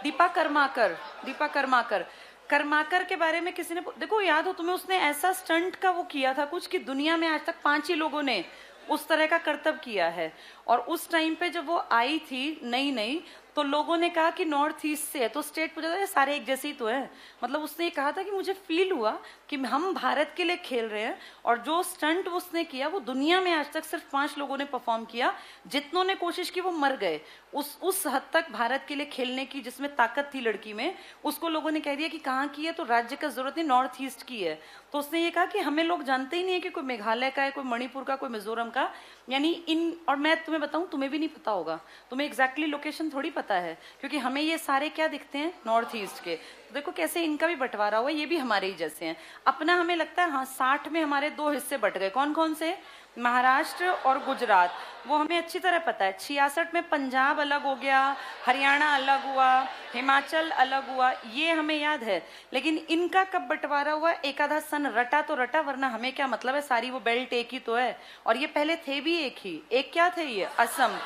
A: दीपा कर्माकर। दीपा कर्माकर, कर्माकर के बारे में किसी ने, देखो याद हो तुम्हें, उसने ऐसा स्टंट का वो किया था कुछ कि दुनिया में आज तक 5 ही लोगों ने उस तरह का करतब किया है। और उस टाइम पे जब वो आई थी नई तो लोगों ने कहा कि नॉर्थ ईस्ट से है, तो स्टेट पूछा था सारे एक जैसे ही तो है। मतलब उसने ये कहा था कि मुझे फील हुआ कि हम भारत के लिए खेल रहे हैं, और जो स्टंट उसने किया वो दुनिया में आज तक सिर्फ 5 लोगों ने परफॉर्म किया, जितनों ने कोशिश की वो मर गए। उस हद तक भारत के लिए खेलने की जिसमें ताकत थी लड़की में, उसको लोगों ने कह दिया कि कहाँ की है, तो राज्य का जरूरत नहीं, नॉर्थ ईस्ट की है। तो उसने ये कहा कि हमें लोग जानते ही नहीं है कि कोई मेघालय का है, कोई मणिपुर का, कोई मिजोरम का। यानी इन, और मैं तुम्हें बताऊं, तुम्हें भी नहीं पता होगा, तुम्हें एग्जैक्टली लोकेशन थोड़ी पता है, क्योंकि हमें ये सारे क्या दिखते हैं, नॉर्थ ईस्ट के। तो देखो कैसे इनका भी बंटवारा हुआ, ये भी हमारे ही जैसे हैं। अपना हमें लगता है हाँ 60 में हमारे 2 हिस्से बट गए, कौन कौन से? महाराष्ट्र और गुजरात, वो हमें अच्छी तरह पता है। 66 में पंजाब अलग हो गया, हरियाणा अलग हुआ, हिमाचल अलग हुआ, ये हमें याद है। लेकिन इनका कब बंटवारा हुआ, एक आधा सन रटा तो रटा, वरना हमें क्या मतलब है, सारी वो बेल्ट एक ही तो है। और ये पहले थे भी एक ही, एक क्या थे ये, असम।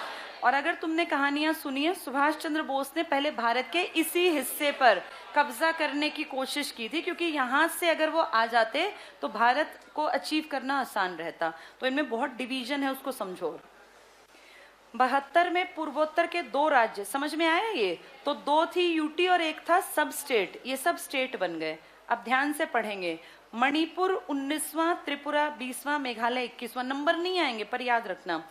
A: और अगर तुमने कहानियां सुनी है, सुभाष चंद्र बोस ने पहले भारत के इसी हिस्से पर कब्जा करने की कोशिश की थी, क्योंकि यहां से अगर वो आ जाते तो भारत को अचीव करना आसान रहता। तो इनमें बहुत डिवीजन है, उसको समझो। 72 में पूर्वोत्तर के 2 राज्य, समझ में आया ये? तो 2 थी यूटी और एक था सब स्टेट, ये सब स्टेट बन गए। अब ध्यान से पढ़ेंगे, मणिपुर 19वां, त्रिपुरा 20वां, मेघालय 21वां। नंबर नहीं आएंगे पर याद रखना।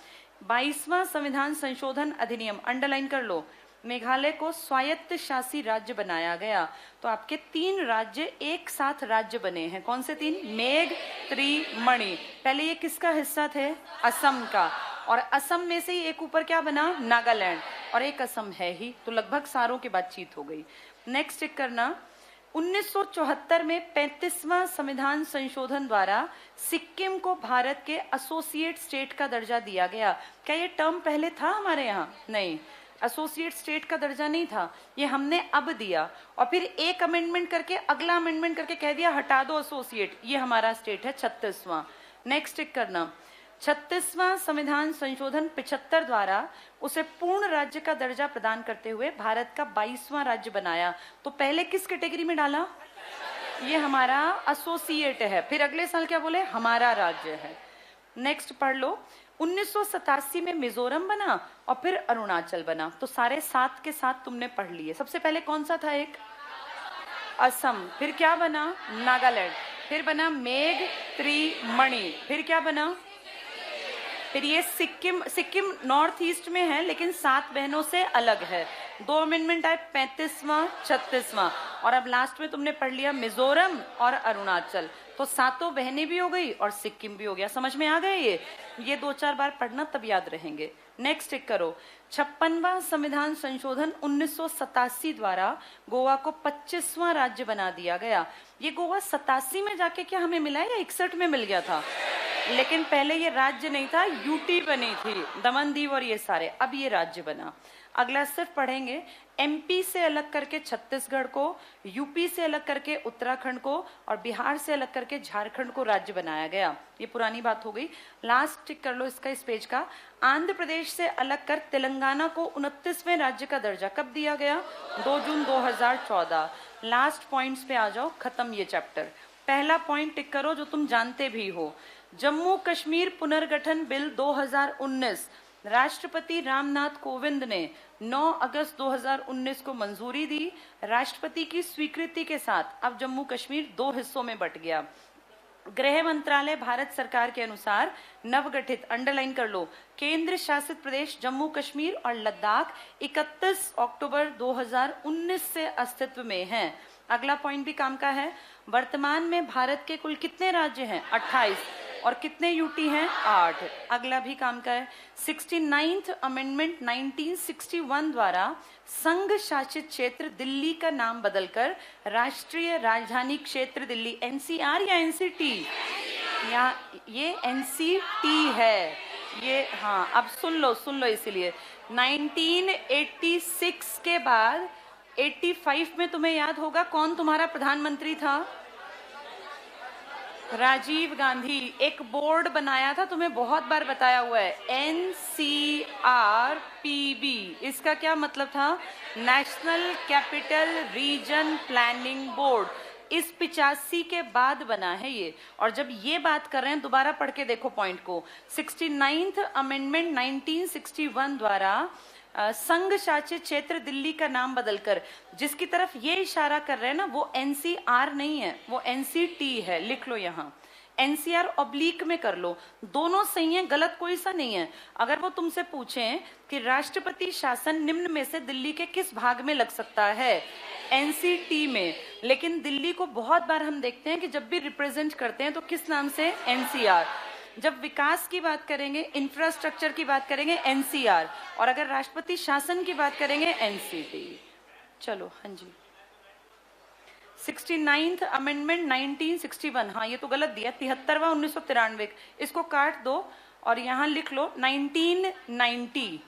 A: 22वां संविधान संशोधन अधिनियम, अंडरलाइन कर लो। मेघालय को स्वायत्त शासी राज्य बनाया गया। तो आपके 3 राज्य एक साथ राज्य बने हैं। कौन से 3? मेघ, त्रि, मणि। पहले ये किसका हिस्सा थे? असम का। और असम में से ही एक ऊपर क्या बना? नागालैंड। और एक असम है ही, तो लगभग सारों की बातचीत हो गई। नेक्स्ट चेक करना, 1974 में 35वां संविधान संशोधन द्वारा सिक्किम को भारत के एसोसिएट स्टेट का दर्जा दिया गया। क्या ये टर्म पहले था हमारे यहाँ? नहीं, एसोसिएट स्टेट का दर्जा नहीं था, ये हमने अब दिया। और फिर एक अमेंडमेंट करके, अगला अमेंडमेंट करके कह दिया हटा दो एसोसिएट, ये हमारा स्टेट है 36वां। नेक्स्ट चेक करना, 36वां संविधान संशोधन 75 द्वारा उसे पूर्ण राज्य का दर्जा प्रदान करते हुए भारत का 22वां राज्य बनाया। तो पहले किस कैटेगरी में डाला? ये हमारा एसोसिएट है। फिर अगले साल क्या बोले? हमारा राज्य है। नेक्स्ट पढ़ लो, 1987 में मिजोरम बना और फिर अरुणाचल बना। तो सारे 7 के 7 तुमने पढ़ लिए। सबसे पहले कौन सा था? एक असम, फिर क्या बना? नागालैंड, फिर बना मेघ, त्रि, मणि, फिर क्या बना? फिर ये सिक्किम नॉर्थ ईस्ट में है लेकिन 7 बहनों से अलग है। 2 अमेंडमेंट आए, 35वां, 36वां, और अब लास्ट में तुमने पढ़ लिया मिजोरम और अरुणाचल। तो 7 बहनें भी हो गई और सिक्किम भी हो गया। समझ में आ गए? ये 2-4 बार पढ़ना तब याद रहेंगे। नेक्स्ट टिक करो, 56वां संविधान संशोधन 1987 द्वारा गोवा को 25वां राज्य बना दिया गया। ये गोवा 87 में जाके क्या हमें मिला है या 61 में मिल गया था? लेकिन पहले ये राज्य नहीं था, यूटी बनी थी, दमन दीव और ये सारे, अब ये राज्य बना। अगला सिर्फ पढ़ेंगे, एमपी से अलग करके छत्तीसगढ़ को, यूपी से अलग करके उत्तराखंड को और बिहार से अलग करके झारखंड को राज्य बनाया गया। ये पुरानी बात हो गई। लास्ट टिक कर लो इसका, इस पेज का, आंध्र प्रदेश से अलग कर तेलंगाना को 29वें राज्य का दर्जा कब दिया गया? 2 जून 2014। लास्ट पॉइंट्स पे आ जाओ, खत्म ये चैप्टर। पहला पॉइंट टिक करो जो तुम जानते भी हो, जम्मू कश्मीर पुनर्गठन बिल 2019 राष्ट्रपति रामनाथ कोविंद ने 9 अगस्त 2019 को मंजूरी दी। राष्ट्रपति की स्वीकृति के साथ अब जम्मू कश्मीर 2 हिस्सों में बंट गया। गृह मंत्रालय भारत सरकार के अनुसार नवगठित, अंडरलाइन कर लो, केंद्र शासित प्रदेश जम्मू कश्मीर और लद्दाख 31 अक्टूबर 2019 से अस्तित्व में हैं। अगला पॉइंट भी काम का है, वर्तमान में भारत के कुल कितने राज्य हैं? 28, और कितने यूटी हैं? 8। अगला भी काम का है, 69th अमेंडमेंट 1961 द्वारा संघ शासित क्षेत्र दिल्ली का नाम बदलकर राष्ट्रीय राजधानी क्षेत्र दिल्ली, एनसीआर या एनसीटी? या ये एनसीटी है ये, हाँ। अब सुन लो इसीलिए 1986 के बाद 85 में तुम्हें याद होगा कौन तुम्हारा प्रधानमंत्री था? राजीव गांधी। एक बोर्ड बनाया था, तुम्हें बहुत बार बताया हुआ है, NCRPB। इसका क्या मतलब था? National capital region planning board. इस 85 के बाद बना है ये। और जब ये बात कर रहे हैं, दोबारा पढ़ के देखो पॉइंट को, 69th अमेंडमेंट 1961 द्वारा संघ शासित क्षेत्र दिल्ली का नाम बदलकर, जिसकी तरफ ये इशारा कर रहे हैं ना, वो एनसीआर नहीं है, वो एनसीटी है। लिख लो यहाँ, एनसीआर ऑब्लिक में कर लो, दोनों सही है, गलत कोई सा नहीं है। अगर वो तुमसे पूछें कि राष्ट्रपति शासन निम्न में से दिल्ली के किस भाग में लग सकता है? एनसीटी में। लेकिन दिल्ली को बहुत बार हम देखते हैं कि जब भी रिप्रेजेंट करते हैं तो किस नाम से? एनसीआर। जब विकास की बात करेंगे, इंफ्रास्ट्रक्चर की बात करेंगे, एनसीआर, और अगर राष्ट्रपति शासन की बात करेंगे, एनसीटी। चलो, हाँ जी, 69th अमेंडमेंट 1961, हाँ ये तो गलत दिया, 73वां 1993, इसको काट दो और यहाँ लिख लो 1990,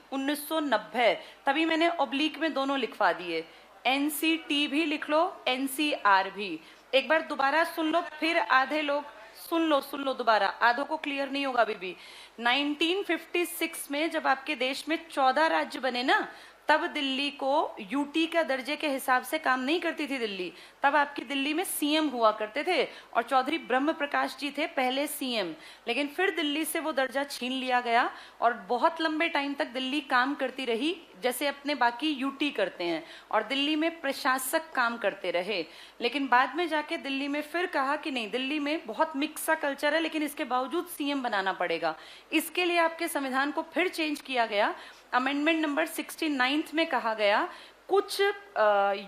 A: तभी मैंने ऑब्लिक में दोनों लिखवा दिए, एनसीटी भी लिख लो, एनसीआर भी। एक बार दोबारा सुन लो, फिर आधे लोग सुन लो दोबारा, आधों को क्लियर नहीं होगा अभी भी। 1956 में जब आपके देश में 14 राज्य बने ना, तब दिल्ली को यूटी का दर्जे के हिसाब से काम नहीं करती थी दिल्ली। तब आपकी दिल्ली में सीएम हुआ करते थे और चौधरी ब्रह्म प्रकाश जी थे पहले सीएम। लेकिन फिर दिल्ली से वो दर्जा छीन लिया गया और बहुत लंबे टाइम तक दिल्ली काम करती रही जैसे अपने बाकी यूटी करते हैं, और दिल्ली में प्रशासक काम करते रहे। लेकिन बाद में जाके दिल्ली में फिर कहा कि नहीं, दिल्ली में बहुत मिक्स सा कल्चर है, लेकिन इसके बावजूद सीएम बनाना पड़ेगा। इसके लिए आपके संविधान को फिर चेंज किया गया। अमेंडमेंट नंबर 69 69 में कहा गया कुछ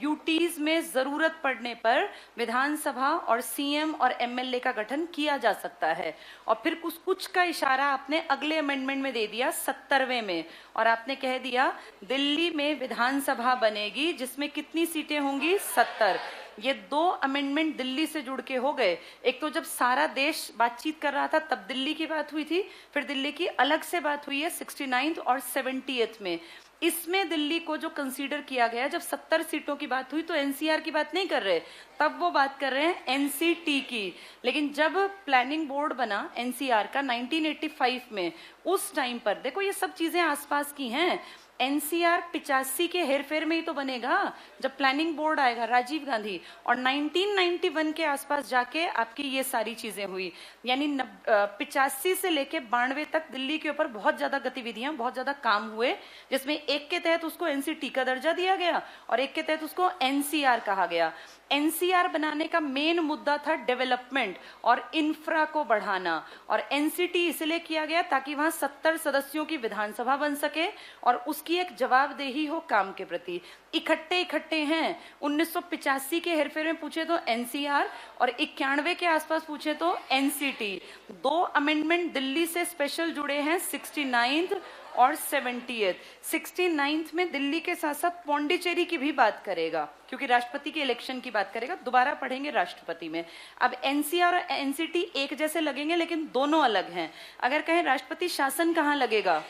A: यूटीज में जरूरत पड़ने पर विधानसभा और सीएम और एमएलए का गठन किया जा सकता है। और फिर कुछ का इशारा आपने अगले अमेंडमेंट में दे दिया 70वें में, और आपने कह दिया दिल्ली में विधानसभा बनेगी जिसमें कितनी सीटें होंगी, 70। ये 2 अमेंडमेंट दिल्ली से जुड़ के हो गए। एक तो जब सारा देश बातचीत कर रहा था तब दिल्ली की बात हुई थी, फिर दिल्ली की अलग से बात हुई है 69 और 70 में। इसमें दिल्ली को जो कंसीडर किया गया, जब 70 सीटों की बात हुई तो एनसीआर की बात नहीं कर रहे, तब वो बात कर रहे हैं एनसीटी की। लेकिन जब प्लानिंग बोर्ड बना एनसीआर का 1985 में, उस टाइम पर देखो ये सब चीजें आसपास की हैं। एनसीआर 85 के हेरफेर में ही तो बनेगा जब प्लानिंग बोर्ड आएगा, राजीव गांधी, और 1991 के आसपास जाके आपकी ये सारी चीजें हुई। यानी 85 से लेके 92 तक दिल्ली के ऊपर बहुत ज्यादा गतिविधियां, बहुत ज्यादा काम हुए, जिसमें एक के तहत उसको एनसीटी का दर्जा दिया गया और एक के तहत उसको एनसीआर कहा गया। एनसीआर बनाने का मेन मुद्दा था डेवलपमेंट और इंफ्रा को बढ़ाना, और एनसीटी इसलिए किया गया ताकि वहां 70 सदस्यों की विधानसभा बन सके और उसकी एक जवाबदेही हो काम के प्रति। इकट्ठे हैं। 1985 के हेरफेर में पूछे तो एनसीआर, और 91 के आसपास पूछे तो एनसीटी। 2 अमेंडमेंट दिल्ली से स्पेशल जुड़े हैं 69 और 70। 69 में दिल्ली के साथ साथ पौंडीचेरी की भी बात करेगा, क्योंकि राष्ट्रपति के इलेक्शन की बात करेगा। दोबारा पढ़ेंगे राष्ट्रपति में। अब एनसीआर और एनसीटी एक जैसे लगेंगे लेकिन दोनों अलग हैं। अगर कहें राष्ट्रपति शासन कहाँ लगेगा,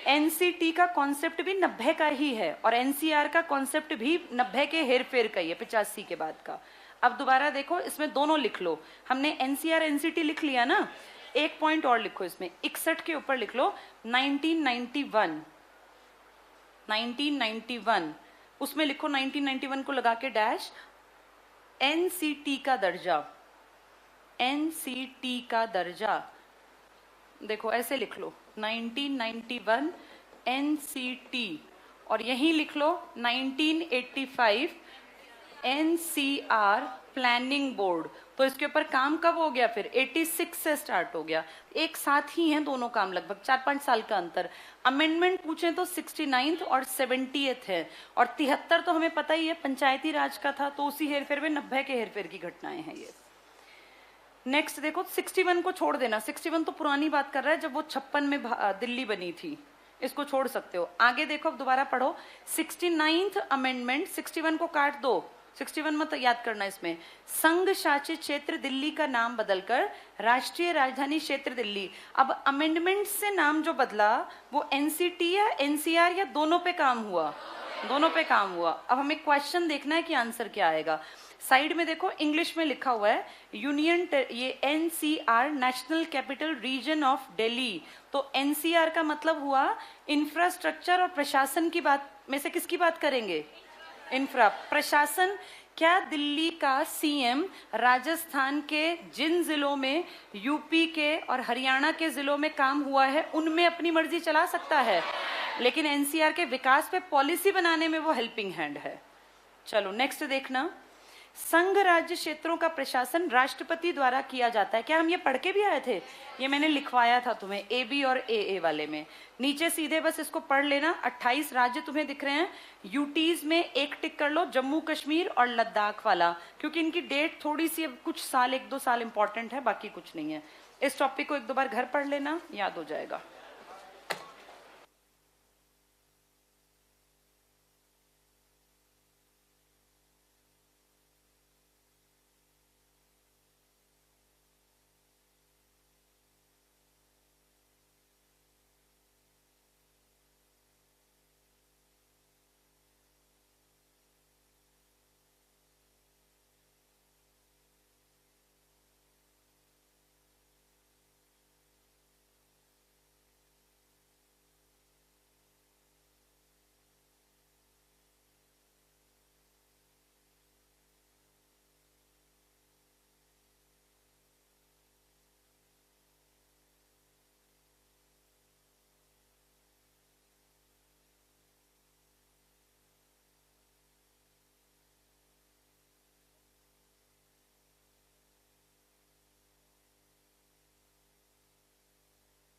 A: एनसीटी का कॉन्सेप्ट भी 90 का ही है और एनसीआर का कॉन्सेप्ट भी 90 के हेरफेर का ही है, 85 के बाद का। अब दोबारा देखो, इसमें दोनों लिख लो। हमने एनसीआर एनसीटी लिख लिया ना, एक पॉइंट और लिखो इसमें, 61 के ऊपर लिख लो 1991, उसमें लिखो 1991 को लगा के डैश, एनसीटी का दर्जा, एनसीटी का दर्जा, देखो ऐसे लिख लो 1991 एनसीटी, और यहीं लिख लो 1985 एनसीआर प्लानिंग बोर्ड। तो इसके ऊपर काम कब हो गया, फिर 86 से स्टार्ट हो गया। एक साथ ही हैं दोनों काम, लगभग 4-5 साल का अंतर। अमेंडमेंट पूछे तो 69 और 70 है, और 73 तो हमें पता ही है पंचायती राज का था, तो उसी हेरफेर में 90 के हेरफेर की घटनाएं हैं ये। नेक्स्ट देखो 61 को छोड़ देना, 61 तो पुरानी बात कर रहा है जब वो 56 में दिल्ली बनी थी, इसको छोड़ सकते हो। आगे देखो, अब दोबारा पढ़ो 69th अमेंडमेंट, 61 को काट दो, 61 मत याद करना। इसमें संघ शासित क्षेत्र दिल्ली का नाम बदलकर राष्ट्रीय राजधानी क्षेत्र दिल्ली। अब अमेंडमेंट से नाम जो बदला वो एनसीटी या एनसीआर या दोनों पे काम हुआ, दोनों पे काम हुआ। अब हमें क्वेश्चन देखना है कि आंसर क्या आएगा। साइड में देखो इंग्लिश में लिखा हुआ है यूनियन, ये NCR national capital region of Delhi. तो एनसीआर का मतलब हुआ इंफ्रास्ट्रक्चर और प्रशासन की बात में से किसकी बात करेंगे, इंफ्रा, प्रशासन। क्या दिल्ली का सीएम राजस्थान के जिन जिलों में, यूपी के और हरियाणा के जिलों में काम हुआ है उनमें अपनी मर्जी चला सकता है, लेकिन एनसीआर के विकास पे पॉलिसी बनाने में वो हेल्पिंग हैंड है। चलो नेक्स्ट देखना, संघ राज्य क्षेत्रों का प्रशासन राष्ट्रपति द्वारा किया जाता है। क्या हम ये पढ़ के भी आए थे, ये मैंने लिखवाया था तुम्हें ए बी और ए वाले में। नीचे सीधे बस इसको पढ़ लेना, 28 राज्य तुम्हें दिख रहे हैं। यूटीज में एक टिक कर लो, जम्मू कश्मीर और लद्दाख वाला, क्योंकि इनकी डेट थोड़ी सी कुछ साल, 1-2 साल इंपॉर्टेंट है, बाकी कुछ नहीं है। इस टॉपिक को 1-2 बार घर पढ़ लेना, याद हो जाएगा।